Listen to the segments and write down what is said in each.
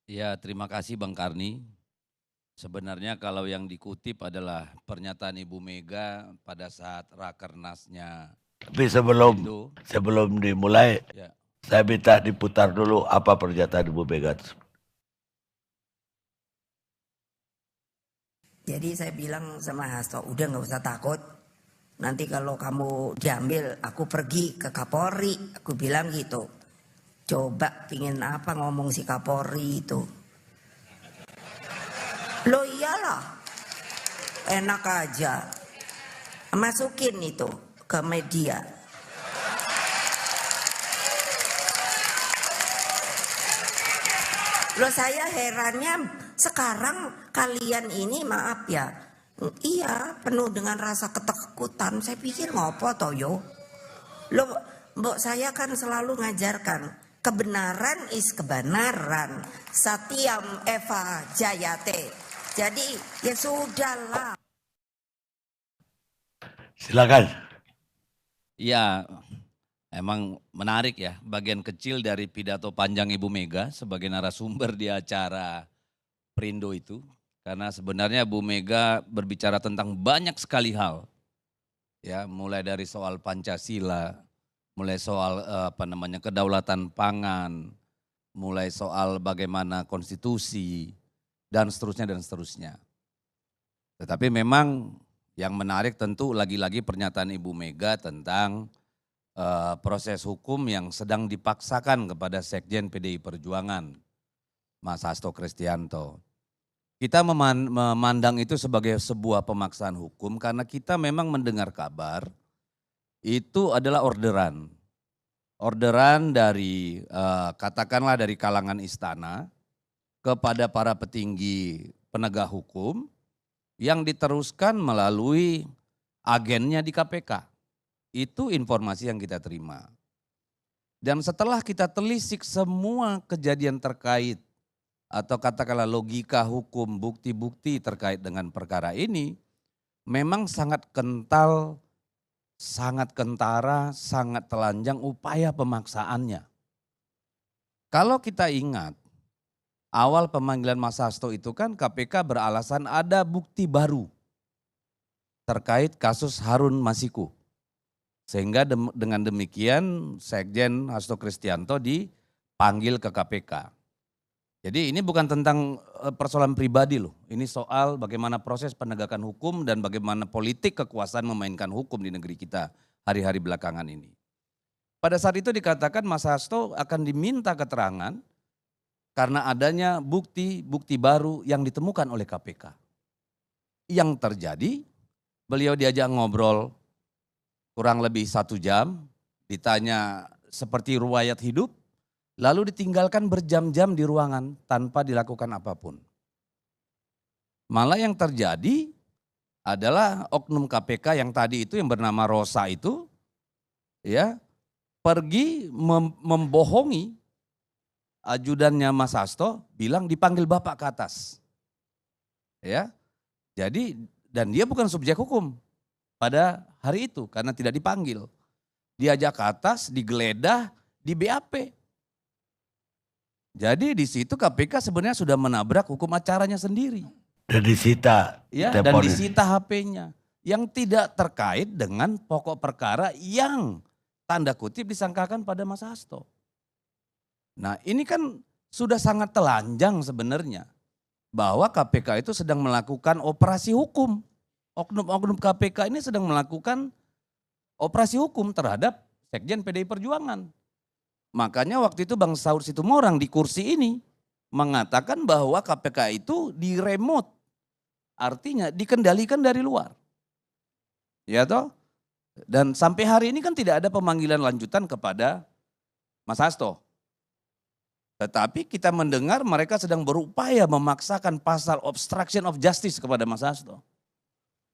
Ya, terima kasih Bang Karni. Sebenarnya kalau yang dikutip adalah pernyataan Ibu Mega pada saat Rakernasnya Tapi sebelum Perindo. dimulai, Ya, saya minta diputar dulu apa pernyataan Ibu Mega. Jadi saya bilang sama Hasto, udah nggak usah takut. Nanti kalau kamu diambil, aku pergi ke Kapolri. Aku bilang gitu. Coba pingin apa ngomong si Kapolri itu. Loh iyalah, enak aja. Masukin itu ke media. Loh saya herannya sekarang kalian ini maaf ya. Iya penuh dengan rasa ketakutan. Saya pikir ngopo toyo. Loh mbok saya kan selalu ngajarkan. Kebenaran is kebenaran. Satyam Eva Jayate. Jadi ya sudahlah. Silakan. ya, emang menarik ya bagian kecil dari pidato panjang Ibu Mega sebagai narasumber di acara Perindo itu. Karena sebenarnya Bu Mega berbicara tentang banyak sekali hal. Ya, mulai dari soal Pancasila, mulai soal kedaulatan pangan, mulai soal bagaimana konstitusi, dan seterusnya dan seterusnya. Tetapi memang yang menarik tentu lagi-lagi pernyataan Ibu Mega tentang proses hukum yang sedang dipaksakan kepada Sekjen PDI Perjuangan, Mas Hasto Kristianto. Kita memandang itu sebagai sebuah pemaksaan hukum karena kita memang mendengar kabar itu adalah orderan. Orderan dari katakanlah dari kalangan istana kepada para petinggi penegak hukum yang diteruskan melalui agennya di KPK. Itu informasi yang kita terima. Dan setelah kita telisik semua kejadian terkait atau katakanlah logika hukum, bukti-bukti terkait dengan perkara ini, memang sangat kental, sangat kentara, sangat telanjang upaya pemaksaannya. Kalau kita ingat, awal pemanggilan Mas Hasto itu kan KPK beralasan ada bukti baru terkait kasus Harun Masiku. Sehingga dengan demikian Sekjen Hasto Kristianto dipanggil ke KPK. Jadi ini bukan tentang persoalan pribadi loh, ini soal bagaimana proses penegakan hukum dan bagaimana politik kekuasaan memainkan hukum di negeri kita hari-hari belakangan ini. Pada saat itu dikatakan Mas Hasto akan diminta keterangan karena adanya bukti-bukti baru yang ditemukan oleh KPK. Yang terjadi, beliau diajak ngobrol kurang lebih 1 jam, ditanya seperti riwayat hidup, lalu ditinggalkan berjam-jam di ruangan tanpa dilakukan apapun. Malah yang terjadi adalah oknum KPK yang tadi itu yang bernama Rosa itu ya pergi membohongi ajudannya Mas Hasto, bilang dipanggil Bapak ke atas. Ya. Jadi dan dia bukan subjek hukum pada hari itu karena tidak dipanggil. Diajak ke atas, digeledah, di BAP. Jadi di situ KPK sebenarnya sudah menabrak hukum acaranya sendiri. Dan disita. Ya, dan disita HP-nya. Yang tidak terkait dengan pokok perkara yang tanda kutip disangkakan pada Mas Hasto. Nah ini kan sudah sangat telanjang sebenarnya. Bahwa KPK itu sedang melakukan operasi hukum. Oknum-oknum KPK ini sedang melakukan operasi hukum terhadap Sekjen PDI Perjuangan. Makanya waktu itu Bang Saud Situmorang di kursi ini mengatakan bahwa KPK itu di-remote. Artinya dikendalikan dari luar. Ya toh? Dan sampai hari ini kan tidak ada pemanggilan lanjutan kepada Mas Hasto. Tetapi kita mendengar mereka sedang berupaya memaksakan pasal obstruction of justice kepada Mas Hasto.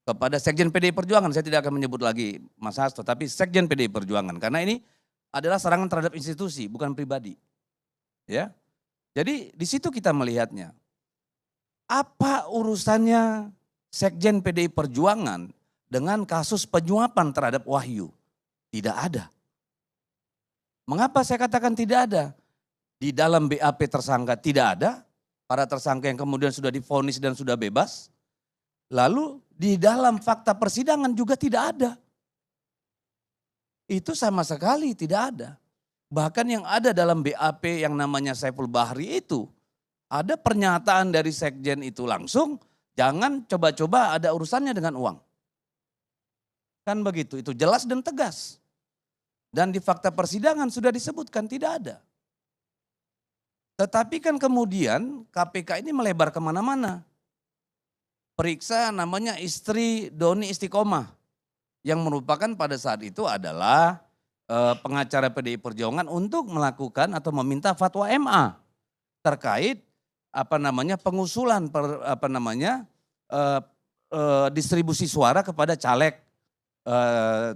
Kepada Sekjen PDI Perjuangan, saya tidak akan menyebut lagi Mas Hasto, tapi Sekjen PDI Perjuangan. Karena ini adalah serangan terhadap institusi, bukan pribadi. Ya, jadi di situ kita melihatnya. Apa urusannya Sekjen PDI Perjuangan dengan kasus penyuapan terhadap Wahyu? Tidak ada. Mengapa saya katakan tidak ada? Di dalam BAP tersangka tidak ada, para tersangka yang kemudian sudah divonis dan sudah bebas. Lalu di dalam fakta persidangan juga tidak ada. Itu sama sekali tidak ada. Bahkan yang ada dalam BAP yang namanya Saiful Bahri itu, ada pernyataan dari sekjen itu langsung, jangan coba-coba ada urusannya dengan uang. Kan begitu, itu jelas dan tegas. Dan di fakta persidangan sudah disebutkan tidak ada. Tetapi kan kemudian KPK ini melebar kemana-mana. Periksa namanya istri Doni Istiqomah. Yang merupakan pada saat itu adalah pengacara PDI Perjuangan untuk melakukan atau meminta fatwa MA. Terkait pengusulan distribusi suara kepada caleg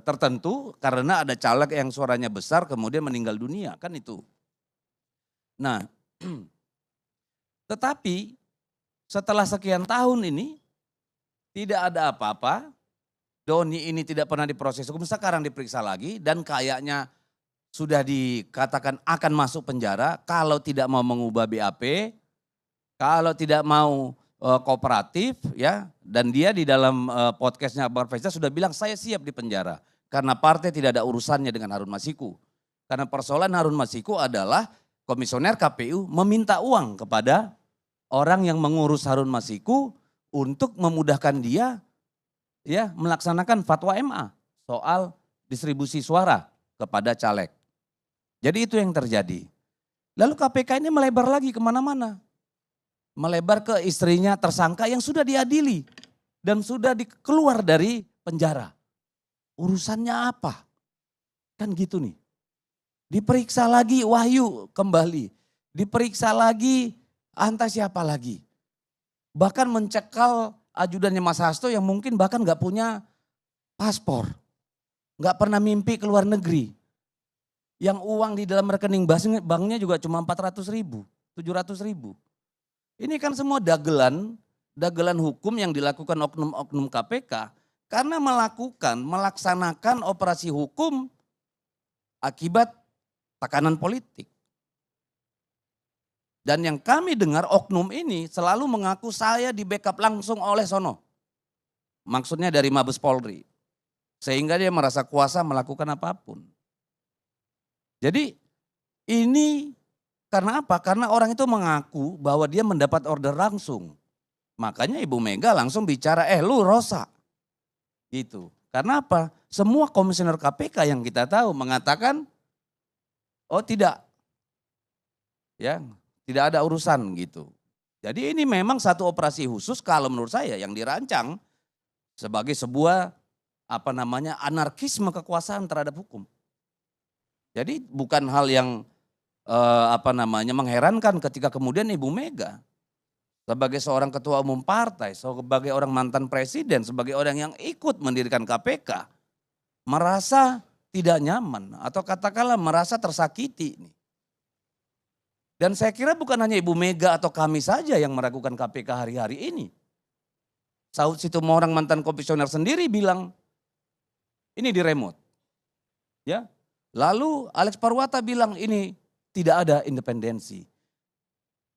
tertentu. Karena ada caleg yang suaranya besar kemudian meninggal dunia, kan itu. Nah, tetapi setelah sekian tahun ini tidak ada apa-apa. Doni ini tidak pernah diproses hukum, sekarang diperiksa lagi dan kayaknya sudah dikatakan akan masuk penjara kalau tidak mau mengubah BAP, kalau tidak mau kooperatif ya. Dan dia di dalam podcastnya Akbar Faisal sudah bilang saya siap di penjara karena partai tidak ada urusannya dengan Harun Masiku. Karena persoalan Harun Masiku adalah komisioner KPU meminta uang kepada orang yang mengurus Harun Masiku untuk memudahkan dia ya melaksanakan fatwa MA soal distribusi suara kepada caleg. Jadi itu yang terjadi. Lalu KPK ini melebar lagi kemana-mana. Melebar ke istrinya tersangka yang sudah diadili dan sudah keluar dari penjara. Urusannya apa? Kan gitu nih. Diperiksa lagi Wahyu kembali. Diperiksa lagi entah siapa lagi. Bahkan mencekal ajudannya Mas Hasto yang mungkin bahkan gak punya paspor. Gak pernah mimpi ke luar negeri. Yang uang di dalam rekening banknya juga cuma 400 ribu, 700 ribu. Ini kan semua dagelan hukum yang dilakukan oknum-oknum KPK. Karena melaksanakan operasi hukum akibat tekanan politik. Dan yang kami dengar oknum ini selalu mengaku saya di backup langsung oleh sono. Maksudnya dari Mabes Polri. Sehingga dia merasa kuasa melakukan apapun. Jadi ini karena apa? Karena orang itu mengaku bahwa dia mendapat order langsung. Makanya Ibu Mega langsung bicara, lu Rosa. Gitu. Karena apa? Semua komisioner KPK yang kita tahu mengatakan, oh tidak. Ya, tidak ada urusan gitu. Jadi ini memang satu operasi khusus kalau menurut saya yang dirancang sebagai sebuah anarkisme kekuasaan terhadap hukum. Jadi bukan hal yang mengherankan ketika kemudian Ibu Mega sebagai seorang ketua umum partai, sebagai orang mantan presiden, sebagai orang yang ikut mendirikan KPK merasa tidak nyaman atau katakanlah merasa tersakiti. Dan saya kira bukan hanya Ibu Mega atau kami saja yang meragukan KPK hari-hari ini. Saud Situmorang mantan komisioner sendiri bilang ini diremote. Ya. Lalu Alex Parwata bilang ini tidak ada independensi.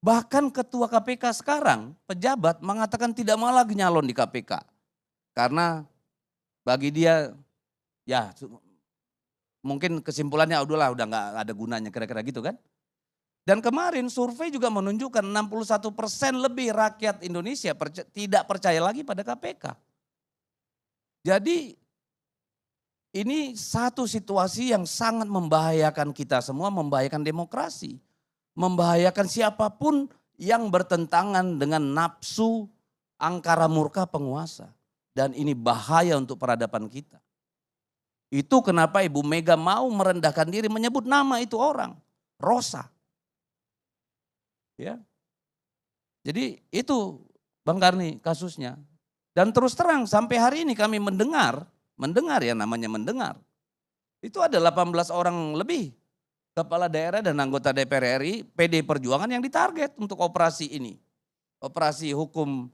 Bahkan ketua KPK sekarang, pejabat mengatakan tidak mau lagi nyalon di KPK. Karena bagi dia ya mungkin kesimpulannya udah gak ada gunanya kira-kira gitu kan. Dan kemarin survei juga menunjukkan 61% lebih rakyat Indonesia tidak percaya lagi pada KPK. Jadi ini satu situasi yang sangat membahayakan kita semua, membahayakan demokrasi. Membahayakan siapapun yang bertentangan dengan nafsu angkara murka penguasa. Dan ini bahaya untuk peradaban kita. Itu kenapa Ibu Mega mau merendahkan diri menyebut nama itu orang, Rosa. Ya. Jadi itu Bang Karni kasusnya. Dan terus terang sampai hari ini kami mendengar ya namanya mendengar. Itu ada 18 orang lebih kepala daerah dan anggota DPR RI PDI Perjuangan yang ditarget untuk operasi ini. Operasi hukum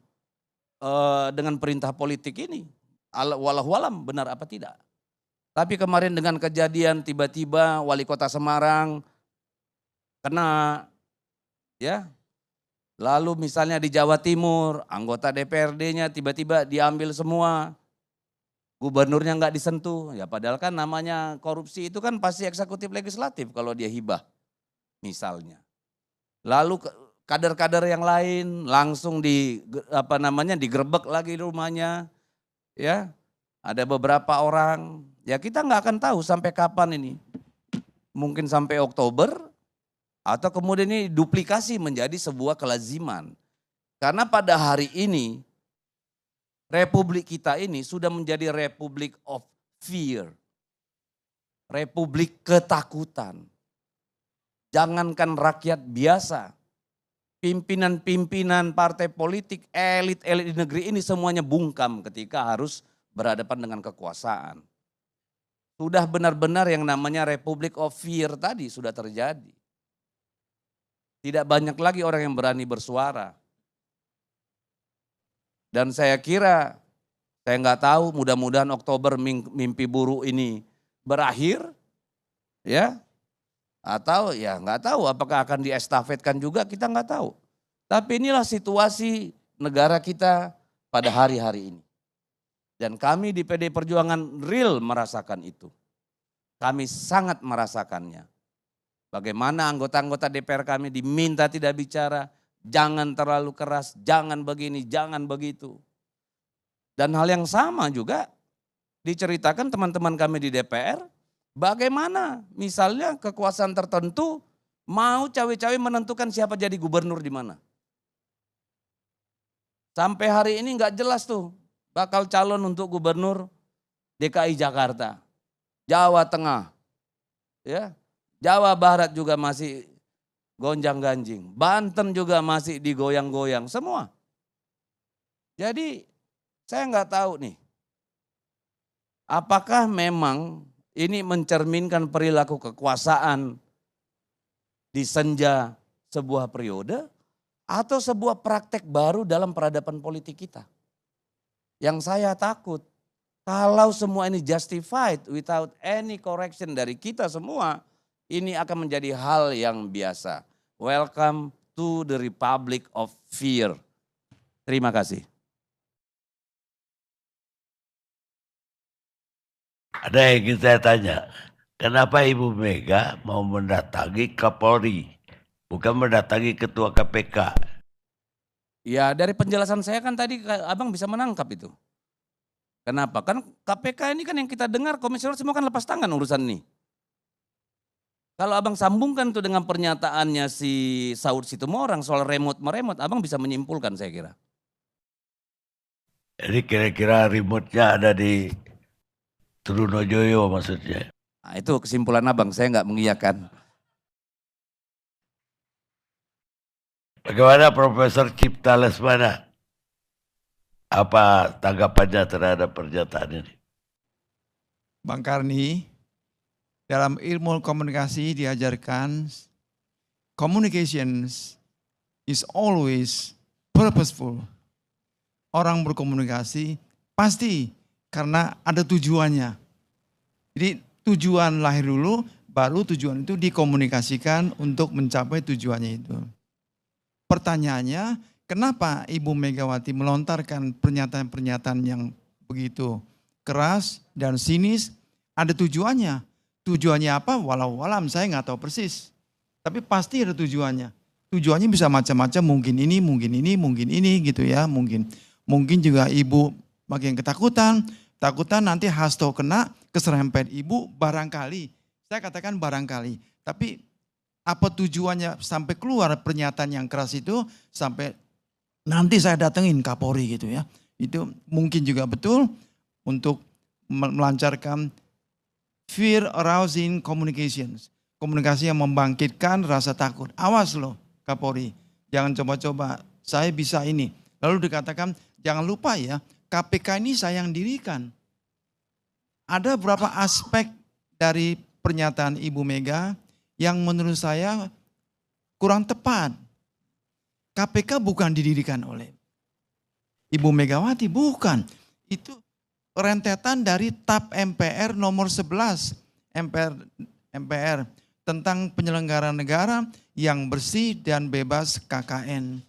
dengan perintah politik ini. Wallahualam benar apa tidak. Tapi kemarin dengan kejadian tiba-tiba wali kota Semarang kena ya. Lalu misalnya di Jawa Timur, anggota DPRD-nya tiba-tiba diambil semua. Gubernurnya nggak disentuh. Ya padahal kan namanya korupsi itu kan pasti eksekutif legislatif kalau dia hibah misalnya. Lalu kader-kader yang lain langsung digerebek lagi di rumahnya. Ya, ada beberapa orang. Ya kita nggak akan tahu sampai kapan ini. Mungkin sampai Oktober. Atau kemudian ini duplikasi menjadi sebuah kelaziman. Karena pada hari ini, republik kita ini sudah menjadi republik of fear. Republik ketakutan. Jangankan rakyat biasa, pimpinan-pimpinan partai politik, elit-elit di negeri ini semuanya bungkam ketika harus berhadapan dengan kekuasaan. Sudah benar-benar yang namanya republik of fear tadi sudah terjadi. Tidak banyak lagi orang yang berani bersuara. Dan saya kira, saya nggak tahu mudah-mudahan Oktober mimpi buruk ini berakhir. Ya, atau ya nggak tahu apakah akan diestafetkan juga, kita nggak tahu. Tapi inilah situasi negara kita pada hari-hari ini. Dan kami di PD Perjuangan real merasakan itu. Kami sangat merasakannya. Bagaimana anggota-anggota DPR kami diminta tidak bicara, jangan terlalu keras, jangan begini, jangan begitu. Dan hal yang sama juga diceritakan teman-teman kami di DPR, bagaimana misalnya kekuasaan tertentu mau cawe-cawe menentukan siapa jadi gubernur di mana. Sampai hari ini nggak jelas tuh bakal calon untuk gubernur DKI Jakarta, Jawa Tengah, ya. Jawa Barat juga masih gonjang-ganjing. Banten juga masih digoyang-goyang semua. Jadi saya nggak tahu nih. Apakah memang ini mencerminkan perilaku kekuasaan di senja sebuah periode atau sebuah praktek baru dalam peradaban politik kita? Yang saya takut kalau semua ini justified without any correction dari kita semua, ini akan menjadi hal yang biasa. Welcome to the Republic of Fear. Terima kasih. Ada yang ingin saya tanya, kenapa Ibu Mega mau mendatangi Kapolri, bukan mendatangi Ketua KPK? Ya dari penjelasan saya kan tadi abang bisa menangkap itu. Kenapa? Kan KPK ini kan yang kita dengar komisioner semua kan lepas tangan urusan ini. Kalau abang sambungkan tuh dengan pernyataannya si Saud Situmorang soal remote-meremot, abang bisa menyimpulkan saya kira. Jadi kira-kira remote-nya ada di Trunojoyo maksudnya. Nah, itu kesimpulan abang, saya nggak mengiyakan. Bagaimana Profesor Cipta Lesmana? Apa tanggapannya terhadap pernyataan ini? Bang Karni, dalam ilmu komunikasi diajarkan communications is always purposeful. Orang berkomunikasi pasti karena ada tujuannya. Jadi tujuan lahir dulu, baru tujuan itu dikomunikasikan untuk mencapai tujuannya itu. Pertanyaannya, kenapa Ibu Megawati melontarkan pernyataan-pernyataan yang begitu keras dan sinis? Ada tujuannya. Tujuannya apa? Walau alam saya nggak tahu persis. Tapi pasti ada tujuannya. Tujuannya bisa macam-macam, mungkin ini gitu ya. Mungkin juga ibu makin ketakutan nanti Hasto kena keserempet ibu barangkali. Saya katakan barangkali. Tapi apa tujuannya sampai keluar pernyataan yang keras itu sampai nanti saya datengin Kapolri gitu ya. Itu mungkin juga betul untuk melancarkan fear arousing communications. Komunikasi yang membangkitkan rasa takut. Awas loh Kapolri, jangan coba-coba saya bisa ini. Lalu dikatakan jangan lupa ya KPK ini saya yang dirikan. Ada beberapa aspek dari pernyataan Ibu Mega yang menurut saya kurang tepat. KPK bukan didirikan oleh Ibu Megawati, bukan. Itu rentetan dari TAP MPR nomor 11 MPR tentang penyelenggaraan negara yang bersih dan bebas KKN.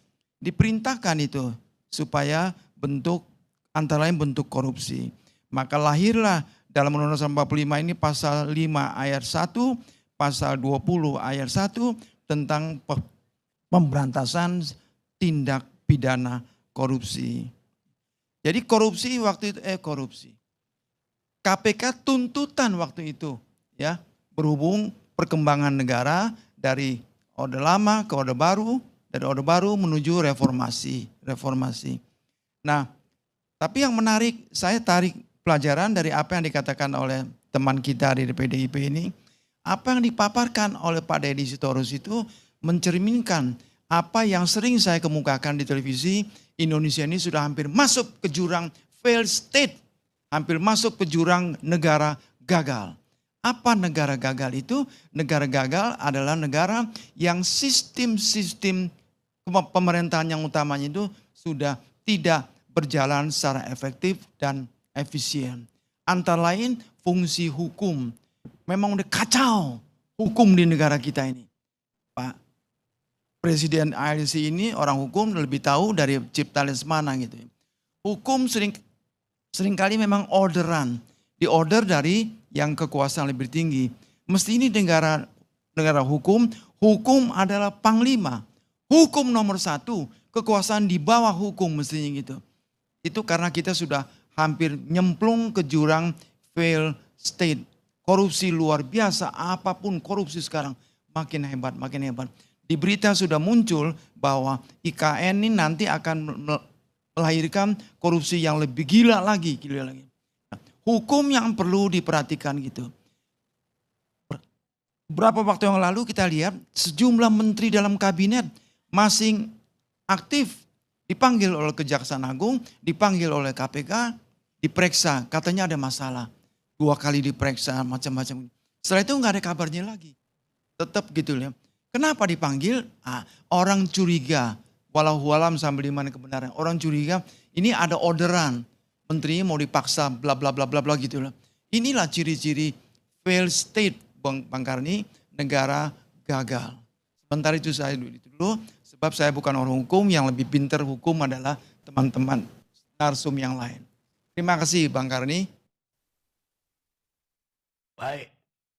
diperintahkan itu supaya bentuk antara lain bentuk korupsi. Maka lahirlah dalam Undang-Undang 45 ini pasal 5 ayat 1, pasal 20 ayat 1 tentang pemberantasan tindak pidana korupsi. Jadi korupsi waktu itu KPK tuntutan waktu itu ya, berhubung perkembangan negara dari Orde Lama ke Orde Baru, dari Orde Baru menuju reformasi. Nah, tapi yang menarik, saya tarik pelajaran dari apa yang dikatakan oleh teman kita di PDIP ini. Apa yang dipaparkan oleh Pak Deddy Sitorus itu mencerminkan apa yang sering saya kemukakan di televisi. Indonesia ini sudah hampir masuk ke jurang failed state. Hampir masuk ke jurang negara gagal. Apa negara gagal itu? Negara gagal adalah negara yang sistem-sistem pemerintahan yang utamanya itu sudah tidak berjalan secara efektif dan efisien. Antara lain fungsi hukum. Memang udah kacau hukum di negara kita ini. Pak Presiden ALC ini orang hukum lebih tahu dari Cipta Lesmana gitu. Hukum seringkali memang orderan. Diorder dari yang kekuasaan lebih tinggi. Mesti ini negara hukum, hukum adalah panglima. Hukum nomor 1, kekuasaan di bawah hukum mestinya gitu. Itu karena kita sudah hampir nyemplung ke jurang failed state. Korupsi luar biasa, apapun korupsi sekarang makin hebat. Di berita sudah muncul bahwa IKN ini nanti akan melahirkan korupsi yang lebih gila lagi. Hukum yang perlu diperhatikan gitu. Beberapa waktu yang lalu kita lihat sejumlah menteri dalam kabinet masing aktif dipanggil oleh Kejaksaan Agung, dipanggil oleh KPK, diperiksa, katanya ada masalah. 2 kali diperiksa macam-macam. Setelah itu nggak ada kabarnya lagi. Tetap gitu ya. Kenapa dipanggil? Orang curiga. Walau alam sambil di mana kebenaran. Orang curiga ini ada orderan. Menterinya mau dipaksa bla bla bla bla bla gitu lah. Inilah ciri-ciri failed state Bang Karni, negara gagal. Sementara itu saya dulu sebab saya bukan orang hukum, yang lebih pintar hukum adalah teman-teman narsum yang lain. Terima kasih Bang Karni. Baik.